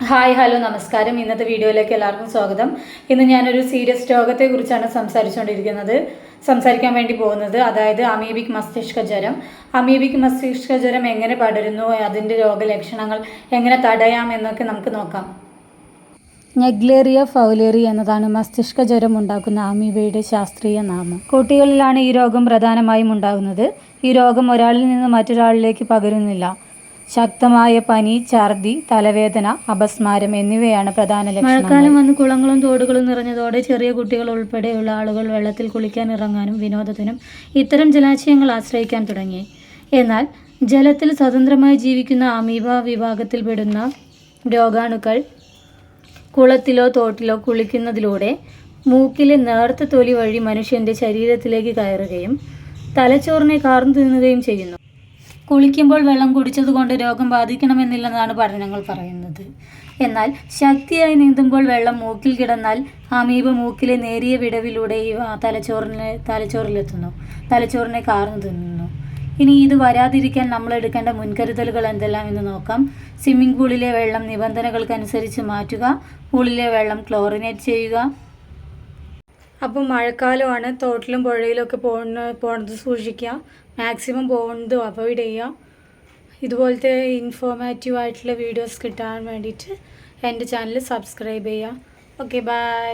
Hi hello നമസ്കാരം. ഇന്നത്തെ വീഡിയോയിലേക്ക് എല്ലാവർക്കും സ്വാഗതം. ഇന്ന് ഞാനൊരു സീരിയസ് രോഗത്തെക്കുറിച്ചാണ് സംസാരിക്കാൻ വേണ്ടി പോകുന്നത്. അതായത് അമീബിക് മസ്തിഷ്ക ജ്വരം. അമീബിക് മസ്തിഷ്ക ജ്വരം എങ്ങനെ പടരുന്നു, അതിൻ്റെ രോഗലക്ഷണങ്ങൾ എങ്ങനെ തടയാം എന്നൊക്കെ നമുക്ക് നോക്കാം. നെഗ്ലേറിയ ഫൗലേറി എന്നതാണ് മസ്തിഷ്ക ജ്വരം ഉണ്ടാക്കുന്ന അമീബയുടെ ശാസ്ത്രീയ നാമം. കുട്ടികളിലാണ് ഈ രോഗം പ്രധാനമായും ഉണ്ടാകുന്നത്. ഈ രോഗം ഒരാളിൽ നിന്ന് മറ്റൊരാളിലേക്ക് പകരുന്നില്ല. ശക്തമായ പനി, ഛർദി, തലവേദന, അപസ്മാരം എന്നിവയാണ് പ്രധാന ലക്ഷണങ്ങൾ. മഴക്കാലം വന്ന് കുളങ്ങളും തോടുകളും നിറഞ്ഞതോടെ ചെറിയ കുട്ടികൾ ഉൾപ്പെടെയുള്ള ആളുകൾ വെള്ളത്തിൽ കുളിക്കാൻ ഇറങ്ങാനും വിനോദത്തിനും ഇത്തരം ജലാശയങ്ങൾ ആശ്രയിക്കാൻ തുടങ്ങി. എന്നാൽ ജലത്തിൽ സ്വതന്ത്രമായി ജീവിക്കുന്ന അമീബ വിഭാഗത്തിൽപ്പെടുന്ന രോഗാണുക്കൾ കുളത്തിലോ തോട്ടിലോ കുളിക്കുന്നതിലൂടെ മൂക്കിലെ നേർത്ത തൊലി വഴി മനുഷ്യൻ്റെ ശരീരത്തിലേക്ക് കയറുകയും തലച്ചോറിനെ കാർന്നു തിന്നുകയും ചെയ്യുന്നു. കുളിക്കുമ്പോൾ വെള്ളം കുടിച്ചതുകൊണ്ട് രോഗം ബാധിക്കണമെന്നില്ലെന്നാണ് പഠനങ്ങൾ പറയുന്നത്. എന്നാൽ ശക്തിയായി നീന്തുമ്പോൾ വെള്ളം മൂക്കിൽ കിടന്നാൽ അമീബ മൂക്കിലെ നേരിയ വിടവിലൂടെ തലച്ചോറിലെത്തുന്നു, തലച്ചോറിനെ കാർന്നു തിന്നുന്നു. ഇനി ഇത് വരാതിരിക്കാൻ നമ്മൾ എടുക്കേണ്ട മുൻകരുതലുകൾ എന്തെല്ലാം എന്ന് നോക്കാം. സ്വിമ്മിംഗ് പൂളിലെ വെള്ളം നിബന്ധനകൾക്കനുസരിച്ച് മാറ്റുക. പൂളിലെ വെള്ളം ക്ലോറിനേറ്റ് ചെയ്യുക. അപ്പോൾ മഴക്കാലമാണ്, തോട്ടിലും പുഴയിലും ഒക്കെ പോകുന്നത് സൂക്ഷിക്കുക. മാക്സിമം പോകുന്നത് അവോയ്ഡ് ചെയ്യുക. ഇതുപോലത്തെ ഇൻഫോർമേറ്റീവ് ആയിട്ടുള്ള വീഡിയോസ് കിട്ടാൻ വേണ്ടിയിട്ട് എൻ്റെ ചാനൽ സബ്സ്ക്രൈബ് ചെയ്യുക. Okay, by.